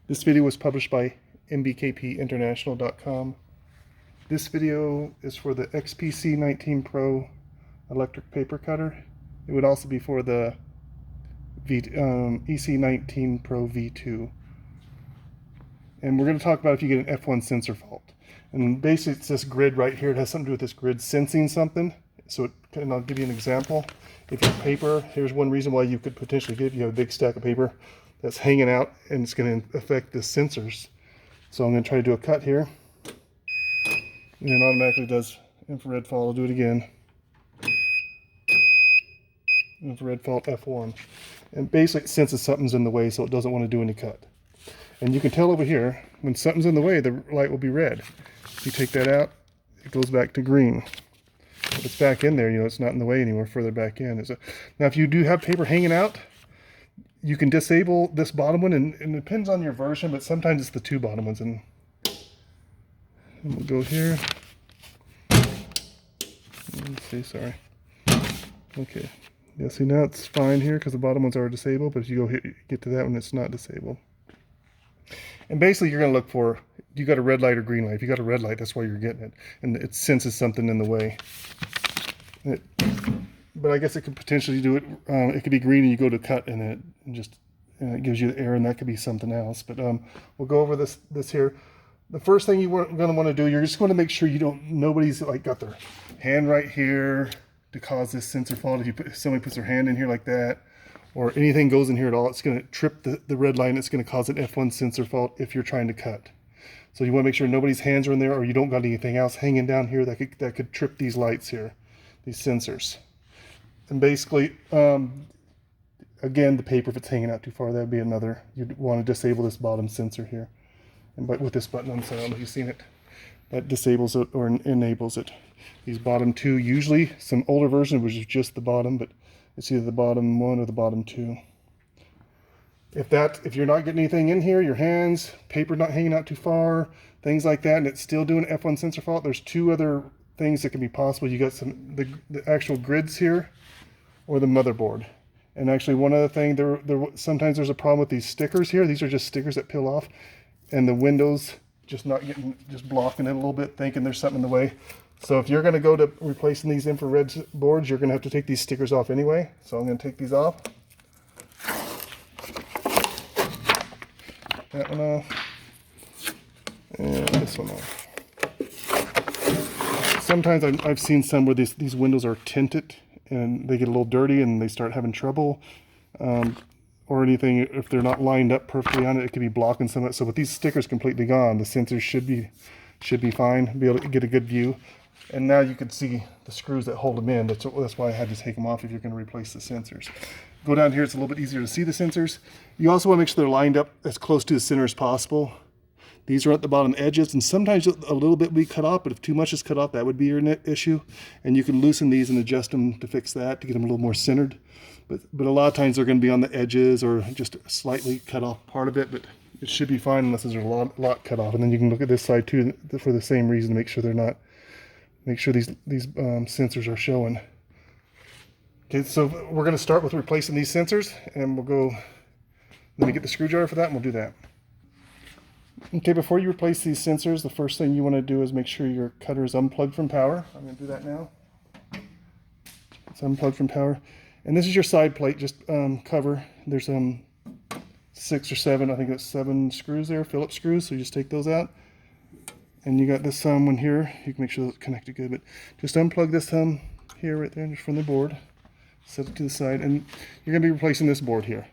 This video was published by mbkpinternational.com. This video is for the XPC19 Pro electric paper cutter. It would also be for the EC19 Pro V2. And we're going to talk about if you get an F1 sensor fault. And basically it's this grid right here. It has something to do with this grid sensing something. So and I'll give you an example. If you have paper, here's one reason why you could potentially get, if you have a big stack of paper that's hanging out and it's going to affect the sensors. So I'm going to try to do a cut here. And it automatically does infrared fault. I'll do it again. Infrared fault F1. And basically it senses something's in the way, so it doesn't want to do any cut. And you can tell over here, when something's in the way, the light will be red. If you take that out, it goes back to green. If it's back in there, you know, it's not in the way anymore, further back in. Now, if you do have paper hanging out, you can disable this bottom one, and it depends on your version, but sometimes it's the two bottom ones. And we'll go here. Let's see, sorry. Okay. Yeah, see, now it's fine here because the bottom ones are disabled, but if you go here, get to that one, it's not disabled. And basically, you're going to look for, you got a red light or green light. If you got a red light, that's why you're getting it. And it senses something in the way. But I guess it could potentially do it. It could be green and you go to cut and it gives you the error, and that could be something else. But we'll go over this here. The first thing you're going to want to do, you're just going to make sure nobody's like got their hand right here to cause this sensor fault. If somebody puts their hand in here like that, or anything goes in here at all, it's going to trip the red line. It's going to cause an F1 sensor fault if you're trying to cut. So you want to make sure nobody's hands are in there, or you don't got anything else hanging down here that could trip these lights here, these sensors. And basically, again, the paper, if it's hanging out too far, that'd be another. You'd want to disable this bottom sensor here. And but with this button on the side, I don't know if you've seen it, that disables it or enables it. These bottom two, usually some older version was just the bottom, but it's either the bottom one or the bottom two. If you're not getting anything in here, your hands, paper not hanging out too far, things like that, and it's still doing F1 sensor fault, there's two other things that can be possible. You got the actual grids here, or the motherboard. And actually, one other thing, sometimes there's a problem with these stickers here. These are just stickers that peel off, and the windows just blocking it a little bit, thinking there's something in the way. So if you're going to go to replacing these infrared boards, you're going to have to take these stickers off anyway. So I'm going to take these off. That one off. And this one off. Sometimes I've seen some where these windows are tinted and they get a little dirty and they start having trouble. Or anything, if they're not lined up perfectly on it, it could be blocking some of it. So with these stickers completely gone, the sensors should be fine, be able to get a good view. And now you can see the screws that hold them in. That's why I had to take them off if you're going to replace the sensors. Go down here, it's a little bit easier to see the sensors. You also want to make sure they're lined up as close to the center as possible. These are at the bottom edges, and sometimes a little bit will be cut off, but if too much is cut off, that would be your issue. And you can loosen these and adjust them to fix that, to get them a little more centered. But a lot of times they're going to be on the edges or just slightly cut off part of it, but it should be fine unless there's a lot cut off. And then you can look at this side too for the same reason, make sure these sensors are showing. Okay, so we're going to start with replacing these sensors, and we'll go, let me get the screwdriver for that, and we'll do that. Okay, before you replace these sensors, the first thing you want to do is make sure your cutter is unplugged from power. I'm going to do that now. It's unplugged from power. And this is your side plate, just cover. There's 6 or 7, I think it's 7 screws there, Phillips screws, so you just take those out. And you got this one here, you can make sure that's connected good, but just unplug this here, right there, just from the board. Set it to the side, and you're going to be replacing this board here.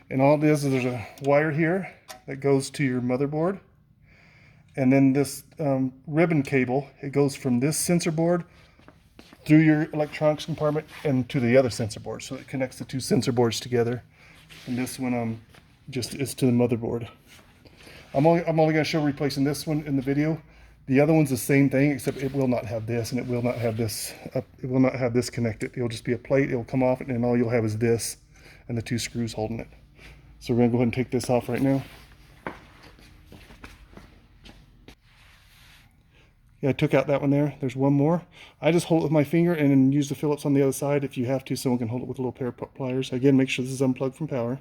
And all it is there's a wire here that goes to your motherboard. And then this ribbon cable, it goes from this sensor board through your electronics compartment and to the other sensor board. So it connects the two sensor boards together. And this one just is to the motherboard. I'm only going to show replacing this one in the video. The other one's the same thing, except it will not have this, and it will not have this. It will not have this connected. It'll just be a plate. It'll come off, and all you'll have is this and the two screws holding it. So we're going to go ahead and take this off right now. Yeah, I took out that one there. There's one more. I just hold it with my finger and then use the Phillips on the other side. If you have to, someone can hold it with a little pair of pliers. Again, make sure this is unplugged from power.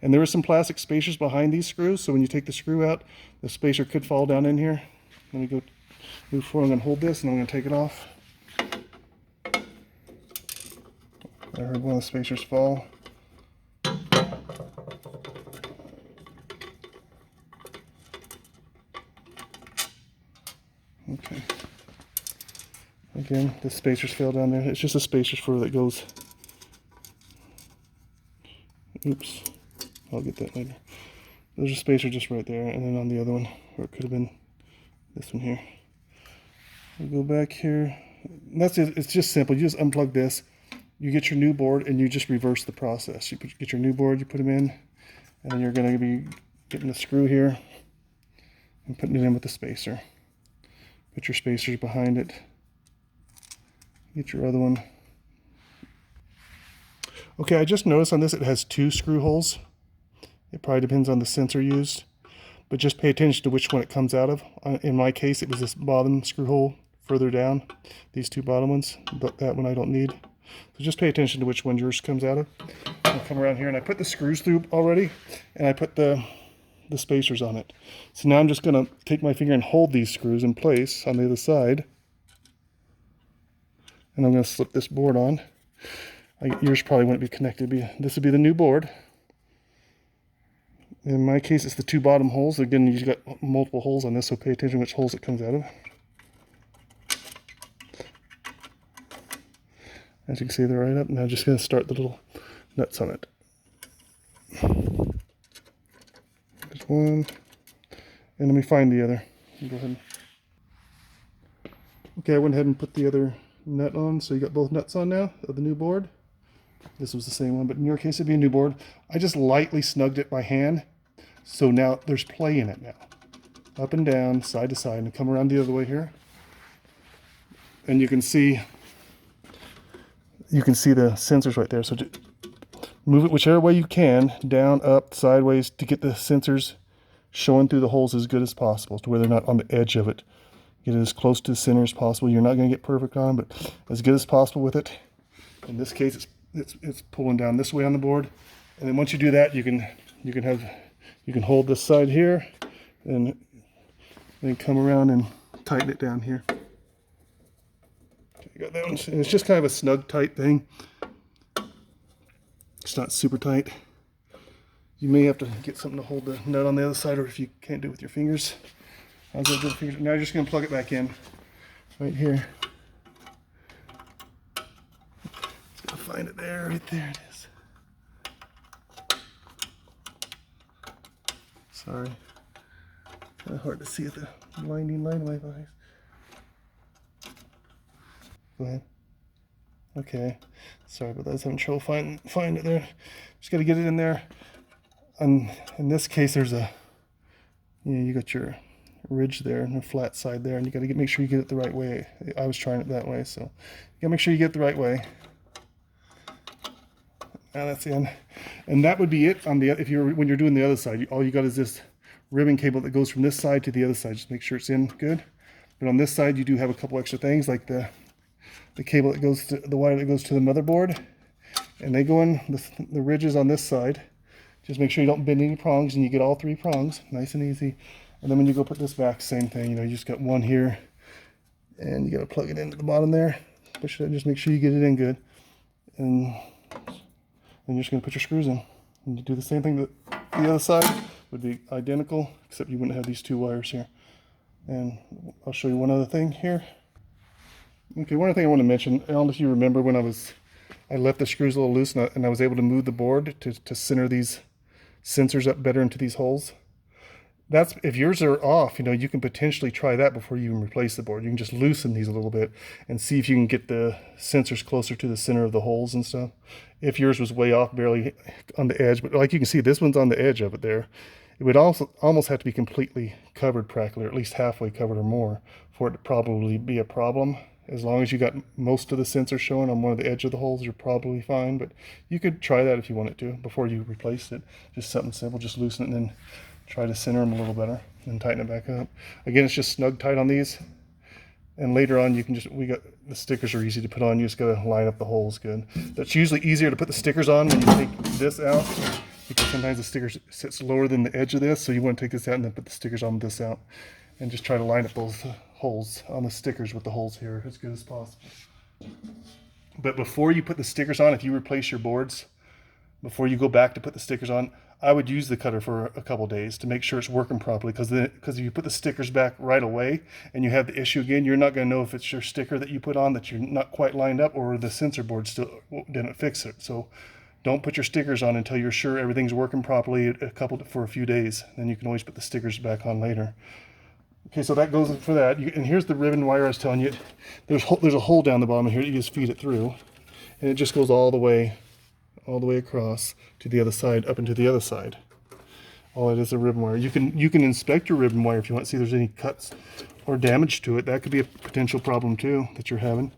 And there are some plastic spacers behind these screws, so when you take the screw out, the spacer could fall down in here. Let me go move forward. I'm going to hold this and I'm going to take it off. I heard one of the spacers fall. Okay. Again, the spacers fell down there. It's just a spacer for that goes. Oops. I'll get that later. There's a spacer just right there, and then on the other one, or it could have been this one here. We'll go back here. And that's it. It's just simple. You just unplug this. You get your new board, and you just reverse the process. You get your new board, you put them in, and then you're going to be getting the screw here and putting it in with the spacer. Put your spacers behind it. Get your other one. Okay, I just noticed on this it has 2 screw holes. It probably depends on the sensor used, but just pay attention to which one it comes out of. In my case, it was this bottom screw hole further down, these 2 bottom ones, but that one I don't need. So just pay attention to which one yours comes out of. I'll come around here and I put the screws through already, and I put the spacers on it. So now I'm just going to take my finger and hold these screws in place on the other side. And I'm going to slip this board on. Yours probably wouldn't be connected. This would be the new board. In my case, it's the 2 bottom holes. Again, you've got multiple holes on this, so pay attention to which holes it comes out of. As you can see, they're right up. Now I'm just going to start the little nuts on it. There's one. And let me find the other. Go ahead. Okay, I went ahead and put the other nut on, so you got both nuts on now of the new board. This was the same one, but in your case it'd be a new board. I just lightly snugged it by hand, so now there's play in it now. Up and down, side to side, and come around the other way here. And you can see the sensors right there. So move it whichever way you can, down, up, sideways, to get the sensors showing through the holes as good as possible, to where they're not on the edge of it. Get it as close to the center as possible. You're not going to get perfect on, but as good as possible with it. In this case, it's pulling down this way on the board, and then once you do that, you can hold this side here, and then come around and tighten it down here. Okay, you got that one, and it's just kind of a snug, tight thing. It's not super tight. You may have to get something to hold the nut on the other side, or if you can't do it with your fingers. Now you're just going to plug it back in right here. Just going to find it there, right there it is. Sorry. Kind of hard to see at the blinding light of my eyes. Go ahead. Okay. Sorry about that. I was having trouble find it there. Just got to get it in there. And in this case, there's you got your ridge there and a flat side there, and you got to make sure you get it the right way. I was trying it that way, so you got to make sure you get it the right way. Now that's in, and that would be it on the when you're doing the other side. All you got is this ribbon cable that goes from this side to the other side. Just make sure it's in good. But on this side, you do have a couple extra things, like the cable that goes to the wire that goes to the motherboard, and they go in the ridges on this side. Just make sure you don't bend any prongs, and you get all 3 prongs, nice and easy. And then when you go put this back, same thing. You just got one here, and you got to plug it into the bottom there. Push it, just make sure you get it in good, and then you're just going to put your screws in. And you do the same thing that the other side would be identical, except you wouldn't have these 2 wires here. And I'll show you one other thing here. Okay, one other thing I want to mention. I don't know if you remember when I left the screws a little loose, and I was able to move the board to center these sensors up better into these holes. That's if yours are off, you can potentially try that before you even replace the board. You can just loosen these a little bit and see if you can get the sensors closer to the center of the holes and stuff. If yours was way off, barely on the edge, but like you can see, this one's on the edge of it there. It would also almost have to be completely covered practically, or at least halfway covered or more, for it to probably be a problem. As long as you got most of the sensors showing on one of the edge of the holes, you're probably fine. But you could try that if you wanted to before you replace it. Just something simple, just loosen it and then try to center them a little better and tighten it back up. Again, it's just snug tight on these. And later on, you can the stickers are easy to put on. You just gotta line up the holes good. That's usually easier to put the stickers on when you take this out, because sometimes the sticker sits lower than the edge of this, so you want to take this out and then put the stickers on this out, and just try to line up those holes on the stickers with the holes here as good as possible. But before you put the stickers on, if you replace your boards, before you go back to put the stickers on, I would use the cutter for a couple days to make sure it's working properly, because if you put the stickers back right away and you have the issue again, you're not going to know if it's your sticker that you put on that you're not quite lined up, or the sensor board still didn't fix it. So don't put your stickers on until you're sure everything's working properly for a few days. Then you can always put the stickers back on later. Okay, so that goes for that. And here's the ribbon wire I was telling you. There's a hole down the bottom here that you just feed it through, and it just goes all the way across to the other side, up into the other side. All it is a ribbon wire. You can inspect your ribbon wire if you want to see if there's any cuts or damage to it. That could be a potential problem too that you're having.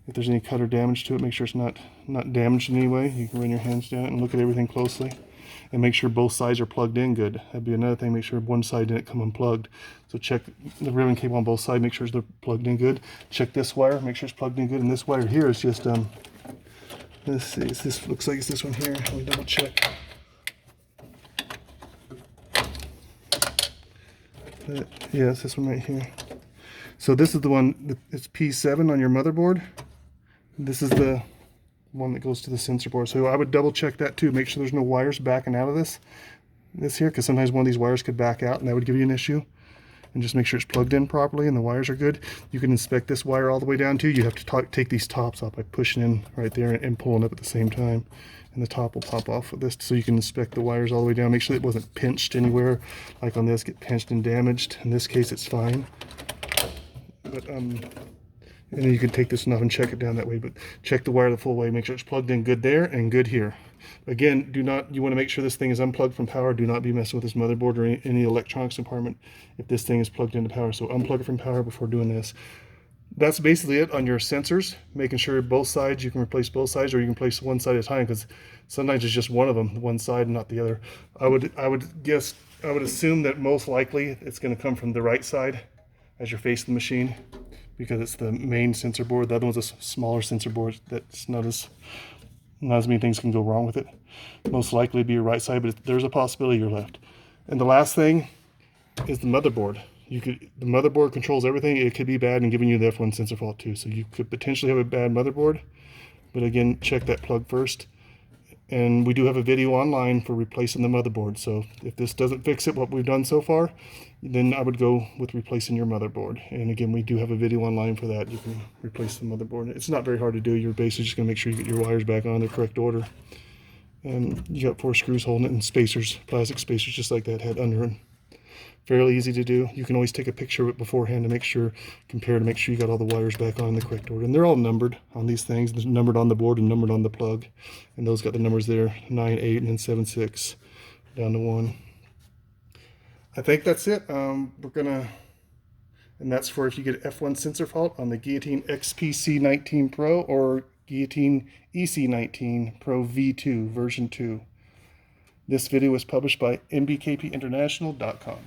If there's any cut or damage to it, make sure it's not damaged in any way. You can run your hands down it and look at everything closely, and make sure both sides are plugged in good. That'd be another thing. Make sure one side didn't come unplugged. So check the ribbon cable on both sides. Make sure they're plugged in good. Check this wire. Make sure it's plugged in good. And this wire here is just let's see. This looks like it's this one here. Let me double check. Yeah, it's this one right here. So this is the one. It's P7 on your motherboard. This is the one that goes to the sensor board. So I would double check that too. Make sure there's no wires backing out of this here, because sometimes one of these wires could back out and that would give you an issue. And just make sure it's plugged in properly and the wires are good. You can inspect this wire all the way down too. You have to take these tops off by pushing in right there and pulling up at the same time. And the top will pop off of this, so you can inspect the wires all the way down. Make sure it wasn't pinched anywhere, like on this, get pinched and damaged. In this case, it's fine. But and then you can take this one off and check it down that way. But check the wire the full way. Make sure it's plugged in good there and good here. Again, you want to make sure this thing is unplugged from power. Do not be messing with this motherboard or any electronics compartment if this thing is plugged into power. So unplug it from power before doing this. That's basically it on your sensors. Making sure both sides, you can replace both sides, or you can place one side at a time, because sometimes it's just one of them, one side and not the other. I would assume that most likely it's going to come from the right side as you're facing the machine, because it's the main sensor board. The other one's a smaller sensor board that's not as many things can go wrong with it. Most likely it'd be your right side, but there's a possibility you're left. And the last thing is the motherboard. The motherboard controls everything. It could be bad and giving you the F-1 sensor fault too. So you could potentially have a bad motherboard, but again, check that plug first. And we do have a video online for replacing the motherboard. So if this doesn't fix it, what we've done so far, then I would go with replacing your motherboard. And again, we do have a video online for that. You can replace the motherboard. It's not very hard to do. You're basically just gonna make sure you get your wires back on the correct order. And you got 4 screws holding it, and spacers, plastic spacers just like that, head under it. Fairly easy to do. You can always take a picture of it beforehand to compare to make sure you got all the wires back on in the correct order. And they're all numbered on these things. They're numbered on the board and numbered on the plug. And those got the numbers there, 9, 8, and then 7, 6, down to 1. I think that's it. And that's for if you get F1 sensor fault on the Guillotine XPC19 Pro or Guillotine EC19 Pro V2 version 2. This video was published by mbkpinternational.com.